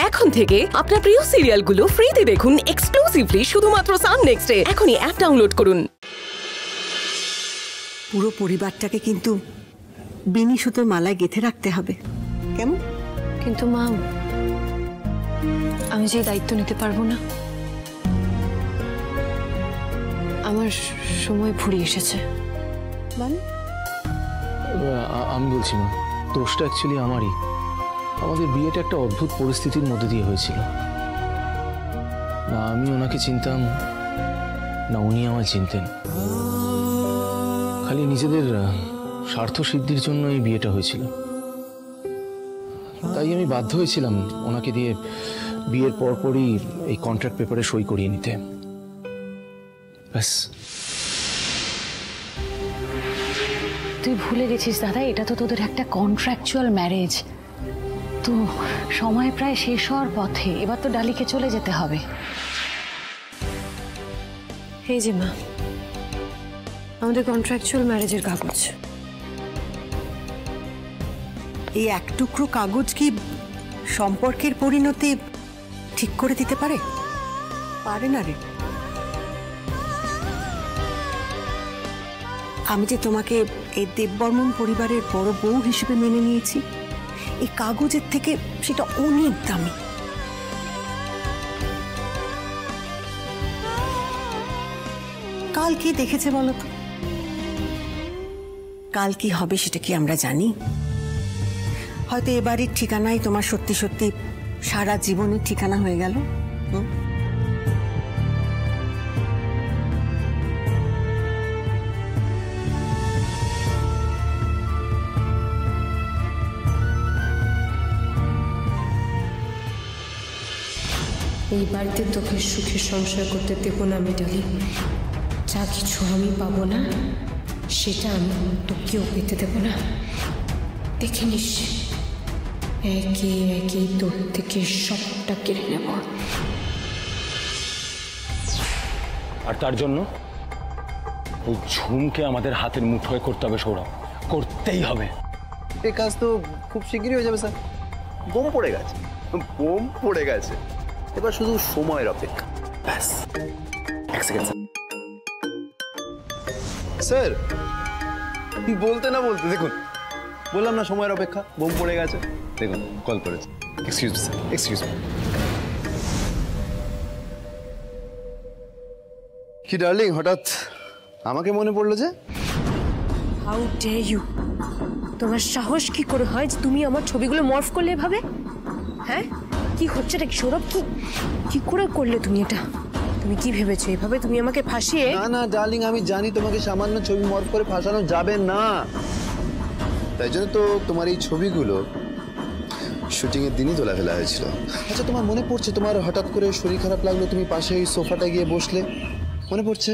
এখন থেকে আপনার প্রিয় সিরিয়ালগুলো ফ্রিতে দেখুন এক্সক্লুসিভলি শুধুমাত্র সান নেক্সটে। এখনই অ্যাপ ডাউনলোড করুন। পুরো পরিবারটাকে কিন্তু বেনি সুতোর মালায় গেঁথে রাখতে হবে, কেমন? কিন্তু মা, আমি যে দায়িত্ব নিতে পারবো না। আমার সময় ফুরিয়ে এসেছে। মানে আমি বলছি মা, দোষটা অ্যাকচুয়ালি আমারই। আমাদের বিয়েটা একটা অদ্ভুত পরিস্থিতির মধ্যে দিয়ে হয়েছিল। না আমি ওনাকে চিনতাম, না উনি আমায় চিনতেন। খালি নিজেদের স্বার্থ সিদ্ধির জন্য এই বিয়েটা হয়েছিল। তাই আমি বাধ্য হয়েছিলাম ওনাকে দিয়ে বিয়ের পরপরই এই কন্ট্রাক্ট পেপারে সই করিয়ে নিতে। ব্যাস। তুই ভুলে গেছিস দাদা, এটা তো তোদের একটা কন্ট্রাকচুয়াল ম্যারেজ। তো সময় প্রায় শেষ হওয়ার পথে, এবার তো ডালিকে চলে যেতে হবে। এই যে মা, আমাদের কন্ট্রাকচুয়াল ম্যারেজের কাগজ। এই এক টুকরো কাগজ কি সম্পর্কের পরিণতি ঠিক করে দিতে পারে? পারে না রে। আমি যে তোমাকে এই দেববর্মন পরিবারের বড় বউ হিসেবে মেনে নিয়েছি, এই কাগজের থেকে সেটা অনেক দামি। কাল কি দেখেছে বলো তো? কাল কি হবে সেটা কি আমরা জানি? হয়তো এবারের ঠিকানাই তোমার সত্যি সত্যি সারা জীবনের ঠিকানা হয়ে গেল। এই বাড়িতে তোকে সুখে সংসার করতে দেবো না আমি ডালি। যা কিছু আমি পাবো না সেটা আমি তোকেও পেতে দেবো না। দেখে নিস, একে একে তোর থেকে সবটা কেড়ে নেব। আর তার জন্য ওই ঝুমকে আমাদের হাতের মুঠোয় করতে হবে সৌরভ, করতেই হবে। এই কাজ তো খুব শিগগিরই হয়ে যাবে স্যার। বোম পড়ে গেছে, বোম পড়ে গেছে, এবার শুধু সময়ের অপেক্ষা। ব্যাস। এক সেকেন্ড স্যার, বলতে না বলতে দেখুন, বললাম না সময়ের অপেক্ষা, বোম পড়ে গেছে। দেখুন কল করেছে। Excuse me sir, excuse me. কি ডার্লিং, হঠাৎ আমাকে মনে পড়লো যে? How dare you! তোমার সাহস কি করে হয় যে তুমি আমার ছবিগুলো মর্ফ করলে এভাবে? হ্যাঁ, কি হচ্ছে এটা? সৌরভ, কি করে করলে তুমি এটা? তুমি কি ভেবেছো এভাবে তুমি আমাকে ফাঁসিয়ে? না না ডার্লিং, আমি জানি তোমাকে সামান্য ছবি মর্ফ করে ফাঁসানো যাবে না। তাই জন্য তো তোমার এই ছবিগুলো শুটিং এর দিনই তোলা ফেলা হয়েছিল। আচ্ছা, তোমার মনে পড়ছে তোমার হঠাৎ করে শরীর খারাপ লাগলো, তুমি পাশে ওই সোফাটা গিয়ে বসলে? মনে পড়ছে?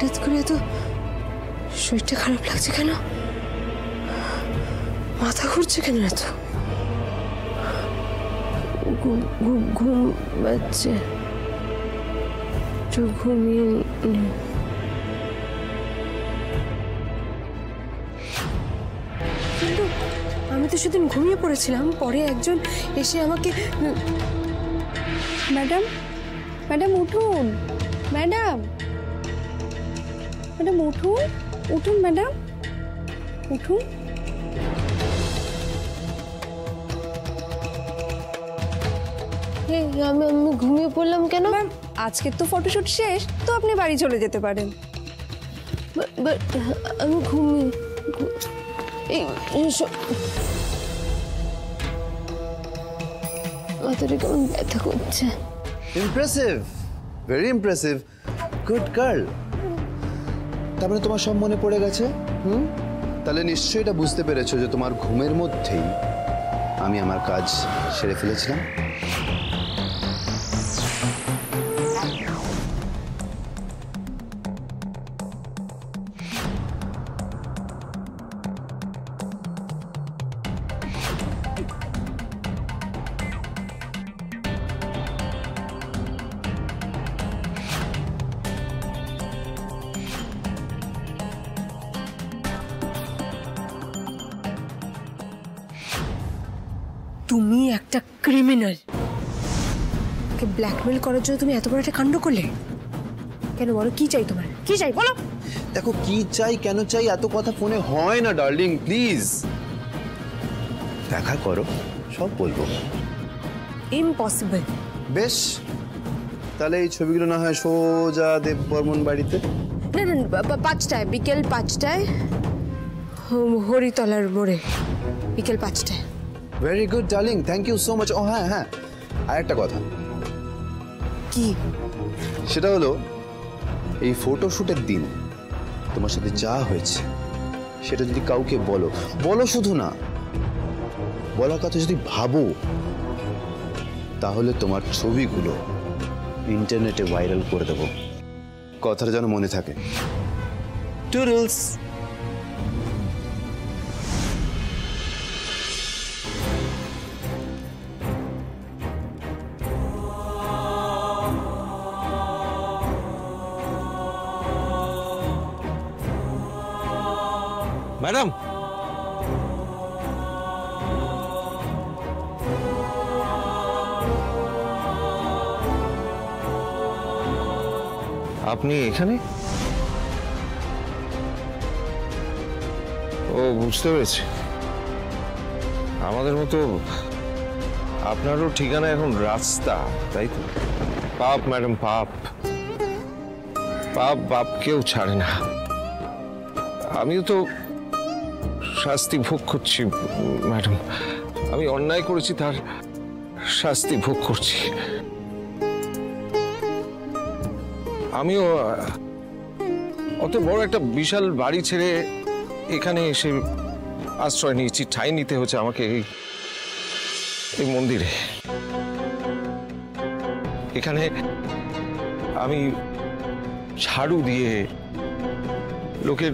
হঠাৎ করে এত শরীরটা খারাপ লাগছে কেন? মাথা ঘুরছে কেন এত? ঘুম পাচ্ছে, চোখ ঘুমিয়ে কিন্তু আমি তো সেদিন ঘুমিয়ে পড়েছিলাম। পরে একজন এসে আমাকে, ম্যাডাম ম্যাডাম উঠুন, ম্যাডাম ম্যাডাম উঠুন, উঠুন ম্যাডাম উঠুন। আমি ঘুমিয়ে পড়লাম কেন? ম্যাম, আজকে তো ফটোশুট শেষ, তো আপনি বাড়ি চলে যেতে পারেন। আমি ঘুমিয়ে মাথাটা কেমন ব্যথা করছে। Impressive, very impressive, good girl. তারপরে তোমার সব মনে পড়ে গেছে? তাহলে নিশ্চয়ই এটা বুঝতে পেরেছো যে তোমার ঘুমের মধ্যেই আমি আমার কাজ সেরে ফেলেছিলাম। তুমি একটা ক্রিমিনাল। ওকে ব্ল্যাকমেল করার জন্য তুমি এত বড় একটা কাণ্ড করলে কেন? বলো কি চাই তোমার, কি চাই বলো। দেখো কি চাই কেন চাই এত কথা ফোনে হয় না ডার্লিং, প্লিজ দেখা করো, সব বলবো। ইম্পসিবল। বেশ, তাহলে এই ছবিগুলো না হয় সোজা দেববর্মন বাড়িতে। না না, 5টায়, বিকেল 5টায়, হরিতলার মোড়ে, বিকেল 5টায়। Very good darling, thank you so much. ও হ্যাঁ হ্যাঁ, আর একটা কথা। কি? সেটা হলো এই ফটোশুটের দিন তোমার সাথে যা হয়েছে সেটা যদি কাউকে বলো, বলো শুধু না, বলার কথা যদি ভাবো, তাহলে তোমার ছবিগুলো ইন্টারনেটে ভাইরাল করে দেবো। কথাটা যেন মনে থাকে। টুডলস। ম্যাডাম, আপনি এখানে? ও, বুঝতে পেরেছি। আমাদের মতো আপনারও ঠিকানা এখন রাস্তা, তাই তো? পাপ ম্যাডাম, পাপ। পাপ বাপকেও ছাড়ে না। আমিও তো শাস্তি ভোগ করছি ম্যাডাম। আমি অন্যায় করেছি, তার শাস্তি ভোগ করছি। আমিও অত বড় একটা বিশাল বাড়ি ছেড়ে এখানে এসে আশ্রয় নিয়েছি, ঠাঁই নিতে হচ্ছে আমাকে এই মন্দিরে। এখানে আমি ঝাড়ু দিয়ে, লোকের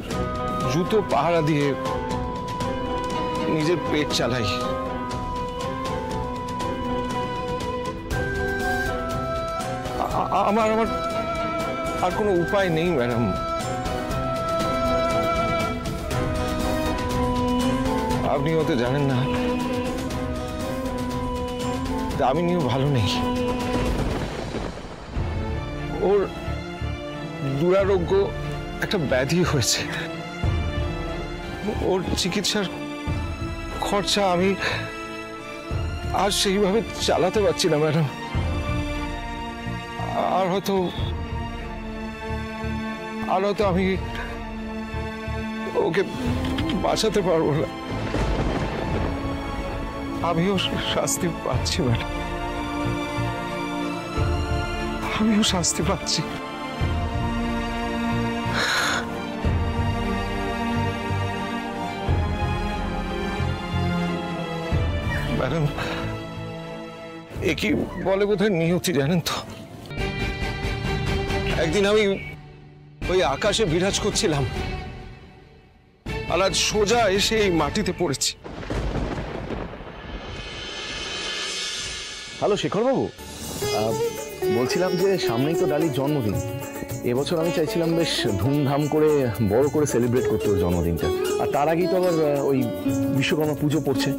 জুতো পাহারা দিয়ে নিজের পেট চালাই। আমার আর কোনো উপায় নেই ম্যাডাম। আপনি হতে জানেন না, দামিনীও ভালো নেই। ওর দুরারোগ্য একটা ব্যাধি হয়েছে। ওর চিকিৎসার খরচা আমি আর সেইভাবে চালাতে পারছি না ম্যাডাম। আর হয়তো আমি ওকে বাঁচাতে পারবো না। আমিও শাস্তি পাচ্ছি ম্যাডাম, আমিও শাস্তি পাচ্ছি। ম্যাডাম, এ কি বলে বোধহয় নিয়তি, জানেন তো? একদিন আমি ওই আকাশে বিরাজ করছিলাম, আর আজ সোজা এসে এই মাটিতে পড়েছি। হ্যালো শেখরবাবু, বলছিলাম যে সামনেই তো ডালির জন্মদিন। এবছর আমি চাইছিলাম বেশ ধুমধাম করে বড় করে সেলিব্রেট করতে ওর জন্মদিনটা। আর তার আগেই তো আবার ওই বিশ্বকর্মা পুজো পড়ছে।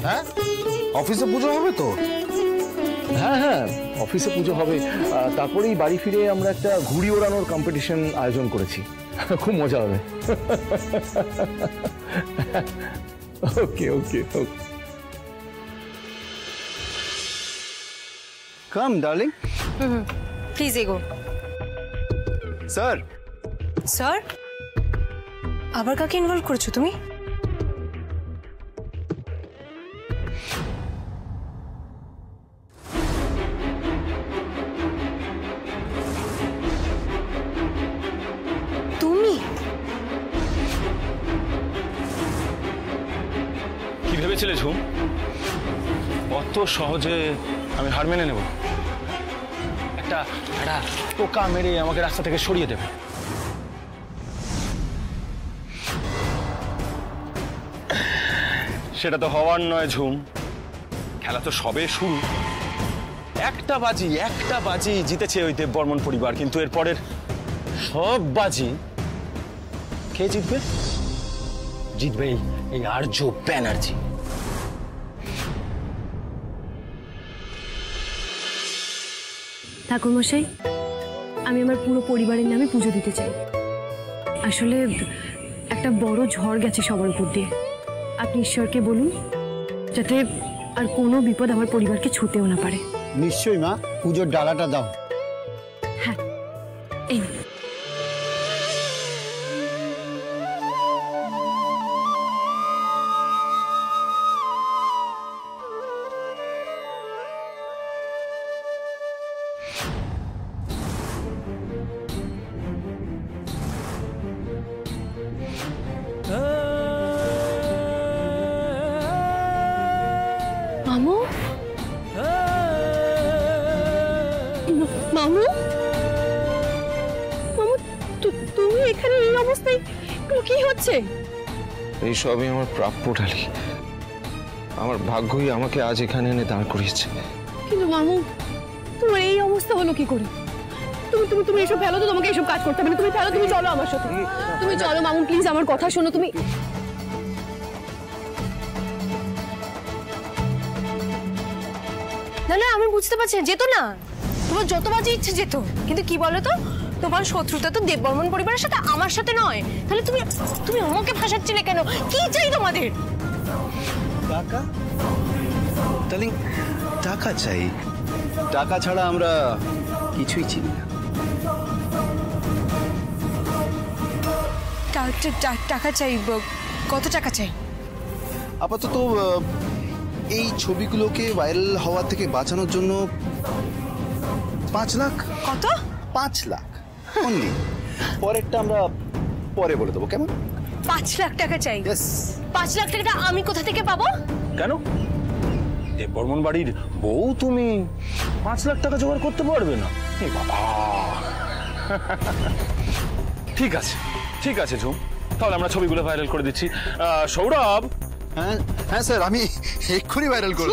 হ্যাঁ, অফিসে পুজো হবে তো? হ্যাঁ হ্যাঁ, অফিসে পুজো হবে। তারপরেই বাড়ি ফিরে আমরা একটা ঘুড়ি ওড়ানোর কম্পিটিশন আয়োজন করেছি, খুব মজা হবে। ওকে ওকে ওকে। কাম ডার্লিং। প্লিজ এগো। স্যার। স্যার? আবার কাকে ইনভলভ করেছো তুমি? তুমি কি ভেবেছিলে ঝুম অত সহজে আমি হার মেনে নেব? একটা টোকা মেরে আমাকে রাস্তা থেকে সরিয়ে দেবে? সেটা তো হওয়ার নয় ঝুম। খেলা তো সবে শুরু। একটা বাজি জিতেছে ওই দেববর্মন পরিবার, কিন্তু এরপরের সব বাজি কে জিতবে? জিতবে এই আর্য ব্যানার্জি। ঠাকুরমশাই, আমি আমার পুরো পরিবারের নামে পুজো দিতে চাই। আসলে একটা বড় ঝড় গেছে সবার উপর দিয়ে। আপনি ঈশ্বরকে বলুন যাতে আর কোনো বিপদ আমার পরিবারকে ছুঁতেও না পারে। নিশ্চয়ই মা, পুজোর ডালাটা দাও। হ্যাঁ, এই মামু, মামু, মামু, তুমি এখানে এই অবস্থায়? কি হচ্ছে? এই সবই আমার প্রাপ্য ডালি। আমার ভাগ্যই আমাকে আজ এখানে এনে দাঁড় করিয়েছে। কিন্তু মামু, তোমার এই অবস্থা হলো কি করে? তুমি এসব ফেলো তো, তোমাকে এসব কাজ করতে হবে না। তুমি ফেলো, তুমি চলো আমার সাথে। তুমি চলো মামু, প্লিজ আমার কথা শোনো। তুমি না, আমি বুঝতে পারছি, যেত না। তোমার যত বাজে ইচ্ছে যেত, কিন্তু কি বলো তো, তোমার শত্রুতা তো দেববর্মন পরিবারের সাথে, আমার সাথে নয়। তাহলে তুমি আমাকে ফাঁসাচ্ছিলে কেন? কি চাই তোমাদের? টাকা? ডার্লিং, টাকা চাই। টাকা ছাড়া আমরা কিছুই চিনি না। টাকা চাই? কত টাকা চাই? আপাতত এই ছবিগুলোকে ভাইরাল হওয়া থেকে বাঁচানোর জন্য 5 লাখ। কত? 5 লাখ অনলি। পরেরটা আমরা পরে বলে দেবো, কেমন? 5 লাখ টাকা চাই। 5 লাখ টাকাটা আমি কোথা থেকে পাবো? কেন? দেববর্মন বাড়ির বউ তুমি 5 লাখ টাকা জোগাড় করতে পারবে না? বাবা, ঠিক আছে ঝুম, তাহলে আমরা ছবিগুলো ভাইরাল করে দিচ্ছি। সৌরভ। হ্যাঁ স্যার, আমি এক্ষুনি ভাইরাল করব।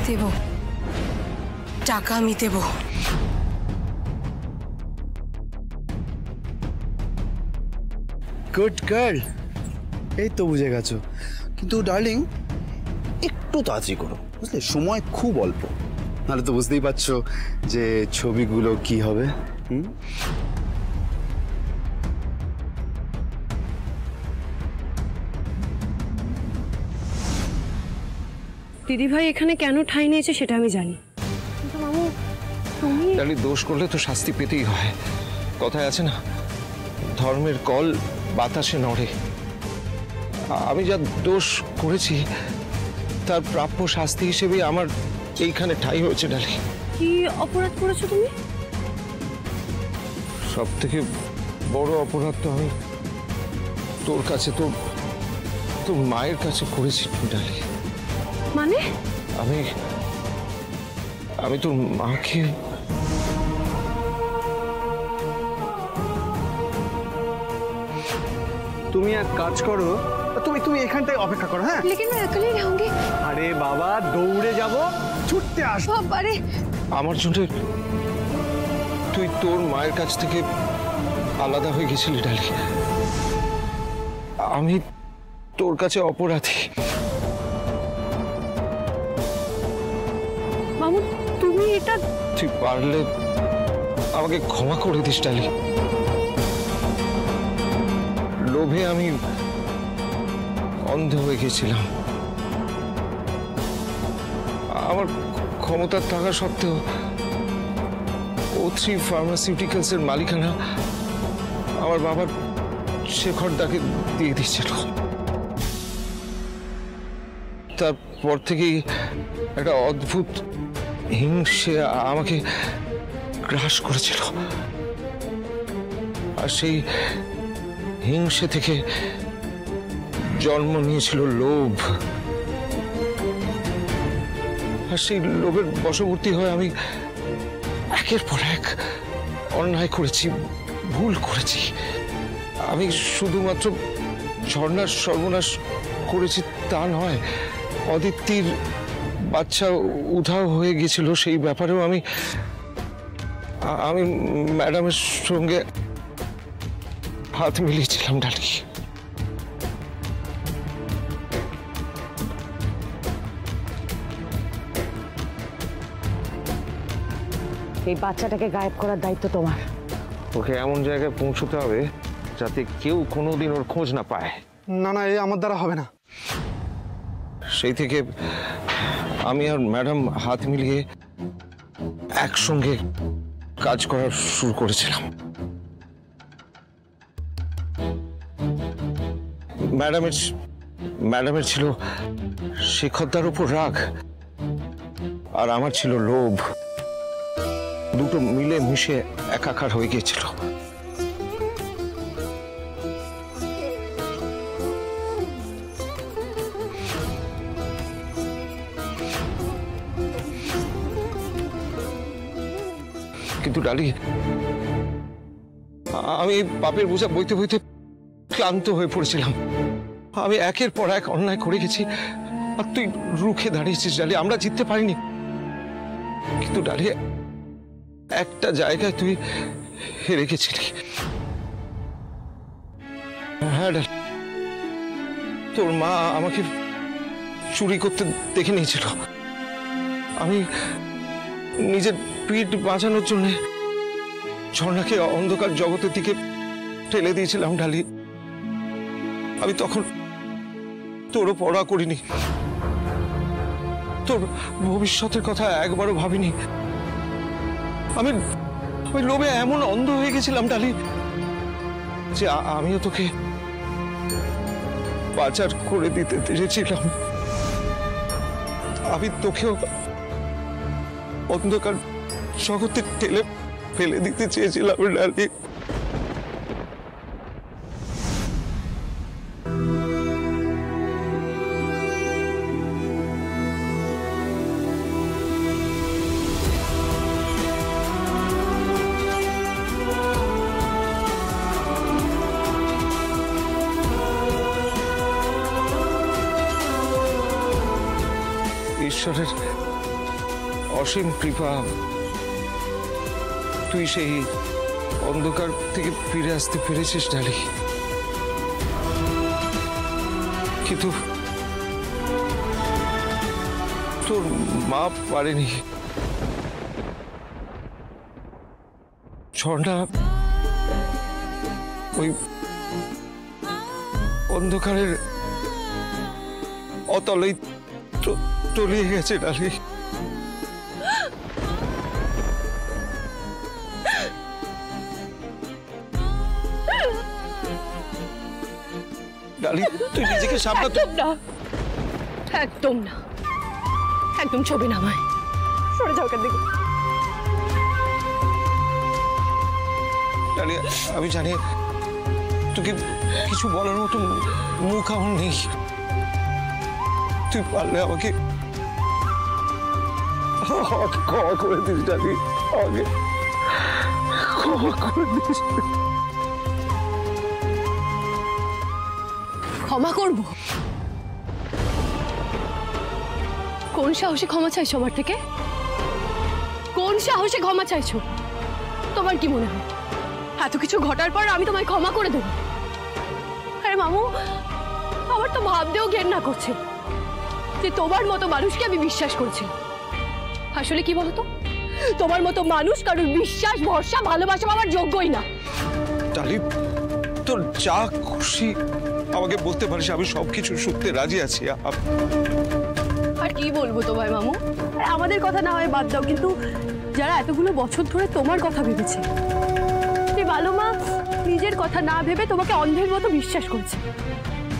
দেব টাকা, আমি দেব। গুড গার্ল, এই তো বুঝে গেছো। কিন্তু ডার্লিং, একটু তাড়াতাড়ি করো, বুঝলে? সময় খুব অল্প, নাহলে তো বুঝতেই পারছো যে ছবিগুলো কি হবে। দিদিভাই এখানে কেন ঠাঁই নিয়েছে সেটা আমি জানি, কিন্তু মামু তুমি ডালি, দোষ করলে তো শাস্তি পেতেই হয়। কথায় আছে না, ধর্মের কল বাতাসে নড়ে। আমি যা দোষ করেছি তার প্রাপ্য শাস্তি হিসেবে আমার এইখানে ঠাঁই হয়েছে। ডালি, কি অপরাধ করেছো তুমি? সব থেকে বড় অপরাধ তো আমি তোর কাছে, তোর মায়ের কাছে করেছি ডালি। মানে? আমি তোর মাকে তুমি এক কাজ করো, তুমি এখানটায় অপেক্ষা করো। হ্যাঁ, लेकिन मैं अकेले रहूंगी। আরে বাবা, দৌড়ে যাব, ছুটতে আসবো। আরে আমার জন্য তুই তোর মায়ের কাছ থেকে আলাদা হয়ে গেছিলি ডালি। আমি তোর কাছে অপরাধী। মামু, তুমি এটা তুই পারলে আমাকে ক্ষমা করে দিস ডালি। লোভে আমি অন্ধ হয়ে গেছিলাম। আমার ক্ষমতা থাকা সত্ত্বেও O3 ফার্মাসিউটিক্যালসের মালিকানা আমার বাবার শেখরদাকে দিয়ে দিচ্ছিল। তারপর থেকেই একটা অদ্ভুত হিংসে আমাকে গ্রাস করেছিল, আর সেই হিংসে থেকে জন্ম নিয়েছিল লোভ। আর সেই লোভের বশবর্তী হয়ে আমি একের পর এক অন্যায় করেছি, ভুল করেছি। আমি শুধুমাত্র ঝর্ণার সর্বনাশ করেছি তা নয়, অদিতির বাচ্চা উধাও হয়ে গেছিল সেই ব্যাপারেও আমি ম্যাডামের সঙ্গে হাত মিলিয়েছিলাম ডালি। এই বাচ্চাটাকে গায়েব করার দায়িত্ব তোমার। ওকে এমন জায়গায় পৌঁছতে হবে যাতে কেউ কোনোদিন ওর খোঁজ না পায়। না না, এই আমার দ্বারা হবে না। সেই থেকে আমি আর ম্যাডাম হাত মিলিয়ে একসঙ্গে কাজ করা শুরু করেছিলাম। ম্যাডামের ছিল শিক্ষকতার উপর রাগ, আর আমার ছিল লোভ। দুটো মিলে মিশে একাকার হয়ে গিয়েছিল। কিন্তু ডালি, আমি পাপের বোঝা বইতে বইতে ক্লান্ত হয়ে পড়েছিলাম। আমি একের পর এক অন্যায় করে গেছি, আর তুই রুখে দাঁড়িয়েছিস ডালি। আমরা জিততে পারিনি, কিন্তু ডালি একটা জায়গায় তুই হেরে গেছিলি। হ্যাঁ ডালি, তোর মা আমাকে চুরি করতে দেখে নিয়েছিল। আমি নিজের পিঠ বাঁচানোর জন্য ঝর্ণাকে অন্ধকার জগতের দিকে ঠেলে দিয়েছিলাম ডালি। আমি তখন তোরও পড়া করিনি, তোর ভবিষ্যতের কথা একবারও ভাবিনি। আমি লোভে এমন অন্ধ হয়ে গেছিলাম ডালি যে আমিও তোকে পাচার করে দিতে চেয়েছিলাম। আমি তোকেও অন্ধকার জগতে ঠেলে ফেলে দিতে চেয়েছিলাম ডালি। ঈশ্বরের অসীম কৃপা, তুই সেই অন্ধকার থেকে ফিরে আসতে পেরেছিস ডালি। কিন্তু তোর মা পারেনি। ঝর্ণা ওই অন্ধকারের অতলেই তলিয়ে গেছে ডালি। ডালি, তুই নিজেকে সামলা। না, একদম না, একদম ছবি নামায়। সরে যাও কেন দিকে। ডালি, আমি জানি তোকে কিছু বলার মতো মুখ আমার নেই। তুই পারলে আমাকে ক্ষমা করে দিস ডালি, আমাকে ক্ষমা করে দিস। ক্ষমা করব? কোন সাহসে ক্ষমা চাইছো আমার থেকে? কোন সাহসে ক্ষমা চাইছো? তোমার কি মনে হয় এত কিছু ঘটার পর আমি তোমায় ক্ষমা করে দেব? আরে মামু, আমার তো ভাবতেও ঘেন্না করছে যে তোমার মতো মানুষকে আমি বিশ্বাস করছি। আসলে কি বলতো, তোমার মতো মানুষ কারোর বিশ্বাস, ভরসা, ভালোবাসা আমার যোগ্যই না। ডালি, তোর যা খুশি আমাকে বলতে পারিস, আমি সবকিছু শুনতে রাজি আছি। আর কি বলবো তোমায় মামু? আমাদের কথা না হয় বাদ দাও, কিন্তু যারা এতগুলো বছর ধরে তোমার কথা ভেবেছে, সেই ভালো মা নিজের কথা না ভেবে তোমাকে অন্ধের মতো বিশ্বাস করছে,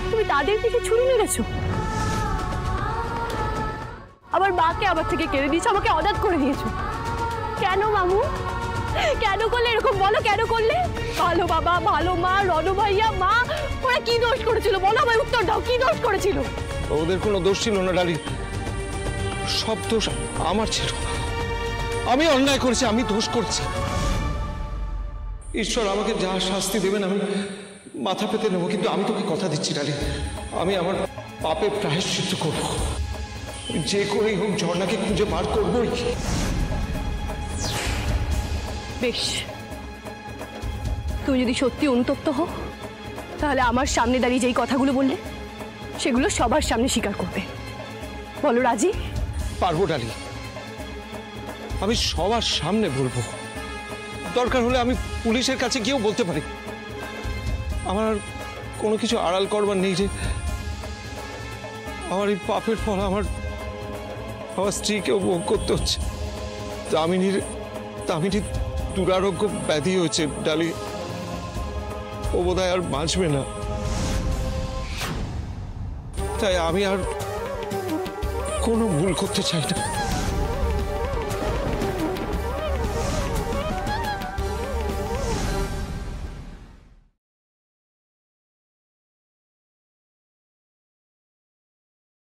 তুমি তাদের দিকে ছুরি মেরেছো। আমার মাকে আমার থেকে কেড়ে দিয়েছো, আমাকে অনাথ করে দিয়েছো। কেন মামু, কেন করলে এরকম? বলো কেন করলে? ভালো বাবা, ভালো মা, রণ ভাইয়া, মা, ওরা কি দোষ করেছিল বলো? আমায় উত্তর দাও, কি দোষ করেছিল? ওদের কোনো দোষ ছিল না ডালি, সব দোষ আমার ছিল। আমি অন্যায় করেছি, আমি দোষ করেছি। ঈশ্বর আমাকে যা শাস্তি দেবেন আমি মাথা পেতে নেবো, কিন্তু আমি তোকে কথা দিচ্ছি ডালি, আমি আমার পাপের প্রায়শ্চিত্ত করব। যে করেই হোক ঝর্ণাকে খুঁজে বার করবই। বেশ, তুমি যদি সত্যি অনুতপ্ত হও তাহলে আমার সামনে দাঁড়িয়ে যেই কথাগুলো বললে সেগুলো সবার সামনে স্বীকার করবে। বলো রাজি? পারবো ডালি, আমি সবার সামনে বলবো। দরকার হলে আমি পুলিশের কাছে গিয়েও বলতে পারি। আমার আর কোনো কিছু আড়াল করবার নেই যে আমার এই পাপের ফল আমার স্ত্রীকেও ভোগ করতে হচ্ছে। দামিনীর দুরারোগ্য ব্যাধি হয়েছে ডালি, ও বোধহয় আর বাঁচবে না। তাই আমি আর কোনো ভুল করতে চাই না।